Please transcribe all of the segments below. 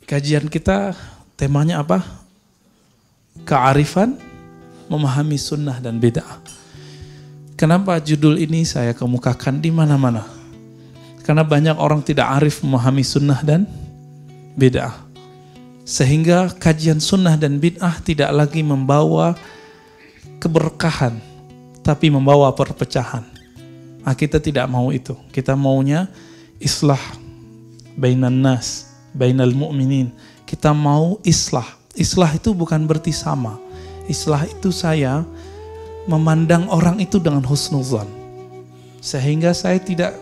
Kajian kita temanya apa? Kearifan memahami sunnah dan bid'ah. Kenapa judul ini saya kemukakan di mana-mana? Karena banyak orang tidak arif memahami sunnah dan bid'ah. Sehingga kajian sunnah dan bid'ah tidak lagi membawa keberkahan, tapi membawa perpecahan. Nah, kita tidak mau itu. Kita maunya islah bainan nas, bainal mu'minin. Kita mau islah. Islah itu bukan berarti sama. Islah itu saya memandang orang itu dengan husnuzan. Sehingga saya tidak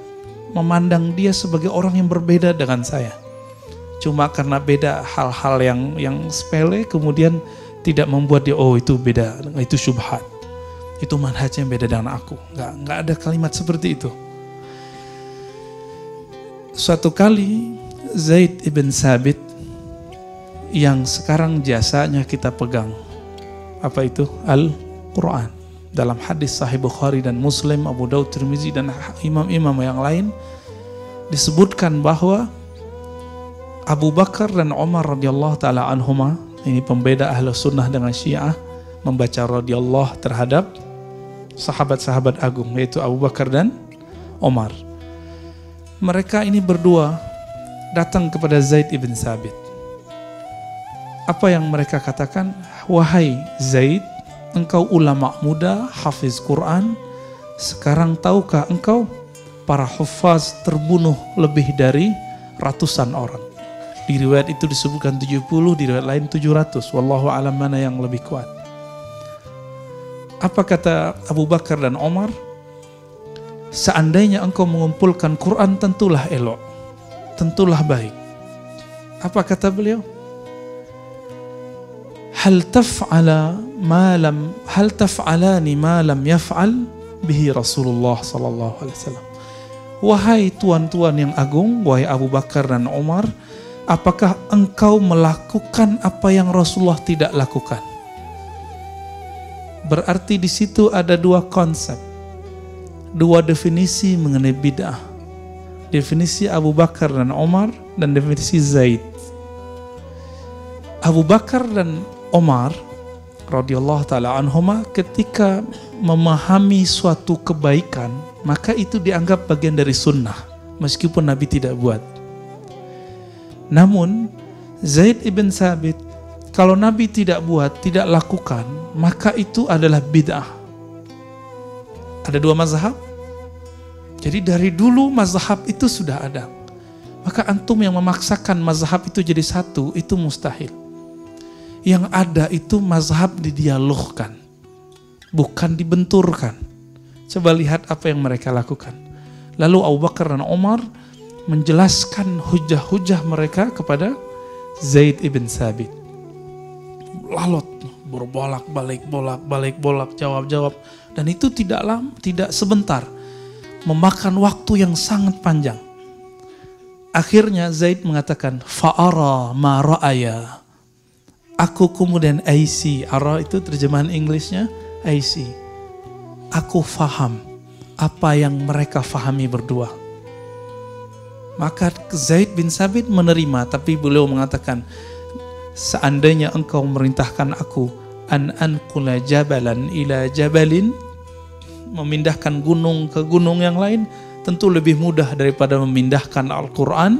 memandang dia sebagai orang yang berbeda dengan saya. Cuma karena beda hal-hal yang sepele, kemudian tidak membuat dia, oh itu beda, itu syubhat. Itu manhaj yang beda dengan aku. Nggak ada kalimat seperti itu. Suatu kali Zaid ibn Sabit yang sekarang jasanya kita pegang, apa itu? Al-Quran. Dalam hadis Sahih Bukhari dan Muslim, Abu Daud, Tirmizi dan imam-imam yang lain disebutkan bahwa Abu Bakar dan Umar radhiyallahu taala anhuma, ini pembeda ahlu sunnah dengan Syiah, membaca radhiyallahu terhadap sahabat-sahabat agung, yaitu Abu Bakar dan Umar. Mereka ini berdua datang kepada Zaid ibn Sabit. Apa yang mereka katakan? Wahai Zaid, engkau ulama muda, hafiz Quran. Sekarang tahukah engkau para hufaz terbunuh lebih dari ratusan orang. Di riwayat itu disebutkan 70, di riwayat lain 700. Wallahu alam mana yang lebih kuat. Apa kata Abu Bakar dan Umar? Seandainya engkau mengumpulkan Quran, tentulah elok, tentulah baik. Apa kata beliau? Hal taf'alani ma lam yaf'al bihi Rasulullah sallallahu alaihi wasallam. Wahai tuan-tuan yang agung, wahai Abu Bakar dan Umar, apakah engkau melakukan apa yang Rasulullah tidak lakukan? Berarti di situ ada dua konsep, dua definisi mengenai bid'ah. Definisi Abu Bakar dan Umar dan definisi Zaid. Abu Bakar dan Umar radhiyallahu taala anhuma ketika memahami suatu kebaikan, maka itu dianggap bagian dari sunnah meskipun Nabi tidak buat. Namun Zaid ibn Sabit, kalau Nabi tidak buat, tidak lakukan, maka itu adalah bid'ah. Ada dua mazhab. Jadi dari dulu mazhab itu sudah ada. Maka antum yang memaksakan mazhab itu jadi satu, itu mustahil. Yang ada itu mazhab didialogkan, bukan dibenturkan. Coba lihat apa yang mereka lakukan. Lalu Abu Bakar dan Umar menjelaskan hujah-hujah mereka kepada Zaid ibn Sabit. Lalot, berbolak-balik, jawab-jawab. Dan itu tidak sebentar, memakan waktu yang sangat panjang. Akhirnya Zaid mengatakan, fa'ara ma ra'aya. Aku kemudian IC, ara itu terjemahan Inggrisnya IC. Aku faham apa yang mereka fahami berdua. Maka Zaid bin Sabit menerima, tapi beliau mengatakan, seandainya engkau merintahkan aku an anqula jabalan ila jabalin, memindahkan gunung ke gunung yang lain, tentu lebih mudah daripada memindahkan Al-Quran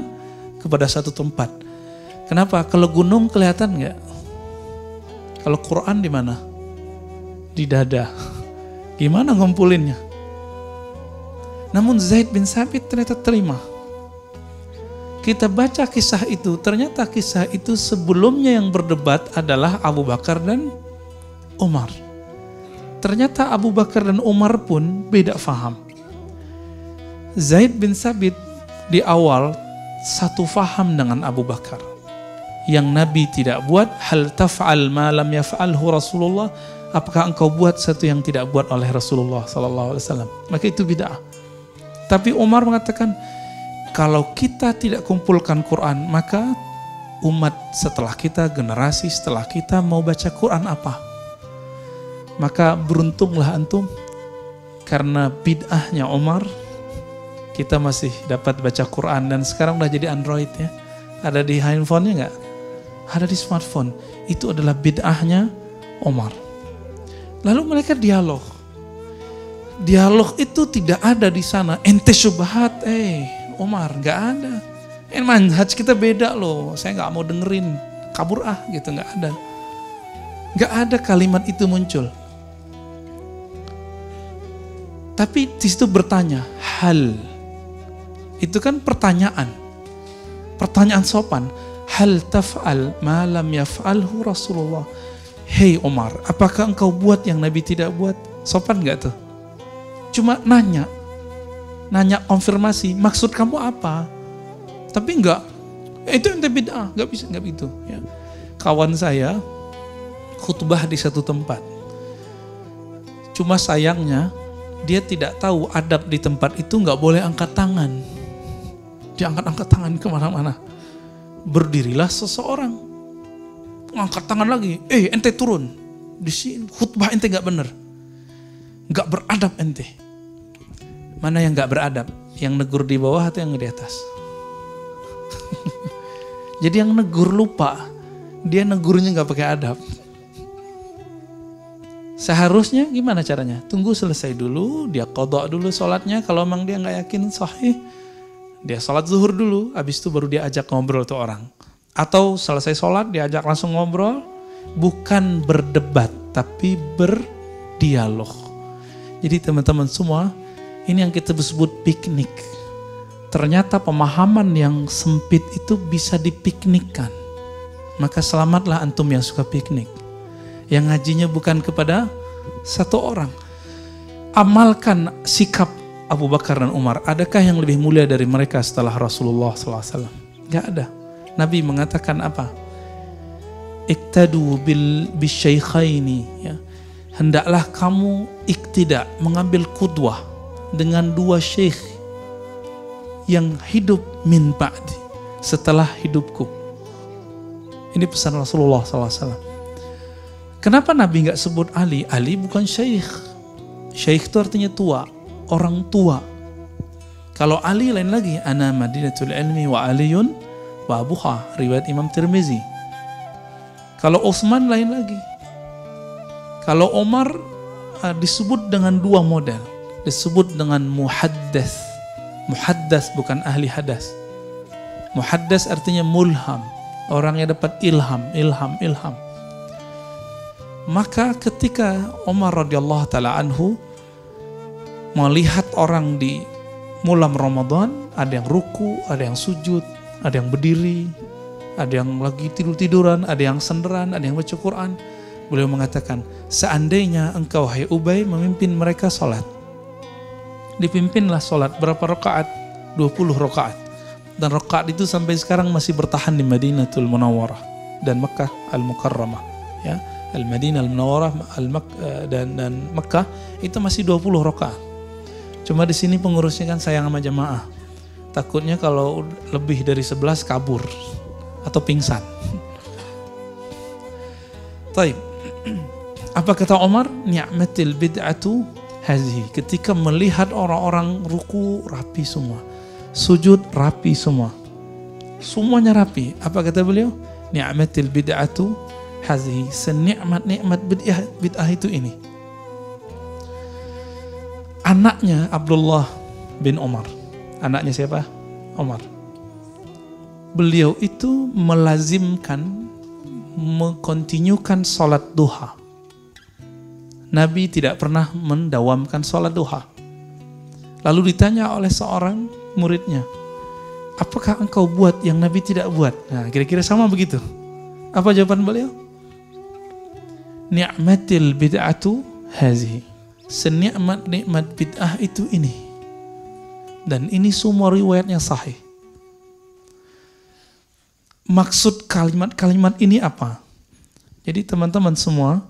kepada satu tempat. Kenapa? Kalau gunung kelihatan nggak? Kalau Quran di mana? Di dada. Gimana ngumpulinnya? Namun Zaid bin Sabit ternyata terima. Kita baca kisah itu, ternyata kisah itu sebelumnya yang berdebat adalah Abu Bakar dan Umar. Ternyata Abu Bakar dan Umar pun beda faham. Zaid bin Sabit di awal satu faham dengan Abu Bakar. Yang Nabi tidak buat, hal taf'al ma lam yaf'alhu Rasulullah, apakah engkau buat satu yang tidak buat oleh Rasulullah sallallahu alaihi wasallam? Maka itu bid'ah. Tapi Umar mengatakan, kalau kita tidak kumpulkan Quran, maka umat setelah kita, generasi setelah kita mau baca Quran apa? Maka beruntunglah antum, karena bid'ahnya Umar, kita masih dapat baca Quran. Dan sekarang udah jadi Android ya. Ada di handphonenya nggak? ada di smartphone. Itu adalah bid'ahnya Umar. Lalu mereka dialog. Dialog itu tidak ada di sana. Ente syubhat, Umar, nggak ada. Manhaj kita beda loh. Saya nggak mau dengerin. Kabur gitu, nggak ada. Nggak ada kalimat itu muncul. Tapi di situ bertanya, hal. Itu kan pertanyaan. Pertanyaan sopan. Hal taf'al ma lam yaf'alhu Rasulullah. Hei Umar, apakah engkau buat yang Nabi tidak buat? Sopan nggak tuh? Cuma nanya konfirmasi, maksud kamu apa? Tapi enggak, itu ente bid'ah, enggak bisa, enggak begitu. Ya. Kawan saya khutbah di satu tempat, cuma sayangnya dia tidak tahu adab di tempat itu enggak boleh angkat tangan. Dia angkat tangan kemana-mana. Berdirilah seseorang, angkat tangan lagi, ente turun, di sini khutbah ente enggak benar. Nggak beradab ente. Mana yang nggak beradab? Yang negur di bawah atau yang di atas? Jadi yang negur lupa, dia negurnya nggak pakai adab. Seharusnya gimana caranya? Tunggu selesai dulu, dia qadha dulu sholatnya. Kalau memang dia nggak yakin sahih, dia sholat zuhur dulu. Habis itu baru dia ajak ngobrol tuh orang. Atau selesai sholat dia ajak langsung ngobrol, bukan berdebat tapi berdialog. Jadi teman-teman semua, ini yang kita sebut piknik. Ternyata pemahaman yang sempit itu bisa dipiknikkan. Maka selamatlah antum yang suka piknik. Yang ngajinya bukan kepada satu orang. Amalkan sikap Abu Bakar dan Umar. Adakah yang lebih mulia dari mereka setelah Rasulullah SAW? Gak ada. Nabi mengatakan apa? Iktadu bisyaykhaini, ya. Hendaklah kamu iktidak, mengambil qudwah dengan dua syekh yang hidup min ba'di, setelah hidupku. Ini pesan Rasulullah SAW. Kenapa Nabi nggak sebut Ali? Ali bukan syekh. Syekh itu artinya tua, orang tua. Kalau Ali lain lagi, ana madinatul ilmi wa aliyun wa abuha, riwayat Imam Tirmizi. Kalau Utsman lain lagi. Kalau Umar disebut dengan dua model. Disebut dengan muhaddas. Muhaddas bukan ahli hadas. Muhaddas artinya mulham. Orang yang dapat ilham. Maka ketika Umar radhiyallahu ta'ala anhu melihat orang di bulan Ramadan, ada yang ruku, ada yang sujud, ada yang berdiri, ada yang lagi tidur-tiduran, ada yang senderan, ada yang baca Quran. Beliau mengatakan, seandainya engkau hai Ubay memimpin mereka sholat, dipimpinlah sholat berapa rakaat? 20 rakaat. Dan rakaat itu sampai sekarang masih bertahan di Madinatul Munawwarah dan Makkah Al-Mukarramah, ya. Al-Madinah Al-Munawwarah dan Makkah itu masih 20 rakaat. Cuma di sini pengurusnya kan sayang sama jamaah. Takutnya kalau lebih dari 11 kabur atau pingsan. Taib. Apa kata Umar? Ni'matil bid'atu hazihi. Ketika melihat orang-orang ruku rapi semua, sujud rapi semua, semuanya rapi. Apa kata beliau? Ni'matil bid'atu hazihi. Senikmat-nikmat bid'ah itu ini. Anaknya Abdullah bin Umar. Anaknya siapa? Umar. Beliau itu melazimkan, mengkontinyukan sholat duha. Nabi tidak pernah mendawamkan sholat duha. Lalu ditanya oleh seorang muridnya, apakah engkau buat yang Nabi tidak buat? Nah, kira-kira sama begitu. Apa jawaban beliau? Ni'matil bid'atu hazihi. Senikmat-nikmat bid'ah itu ini. Dan ini semua riwayatnya sahih. Maksud kalimat-kalimat ini apa? Jadi teman-teman semua,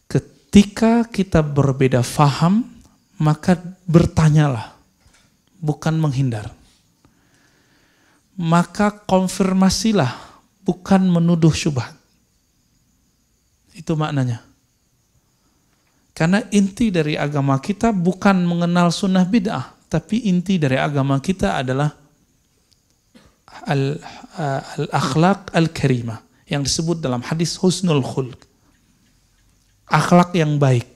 ketika kita berbeda faham, maka bertanyalah, bukan menghindar. Maka konfirmasilah, bukan menuduh syubhat. Itu maknanya. Karena inti dari agama kita bukan mengenal sunnah bid'ah, tapi inti dari agama kita adalah al-akhlaq al-karimah. yang disebut dalam hadis husnul khulq, akhlak yang baik.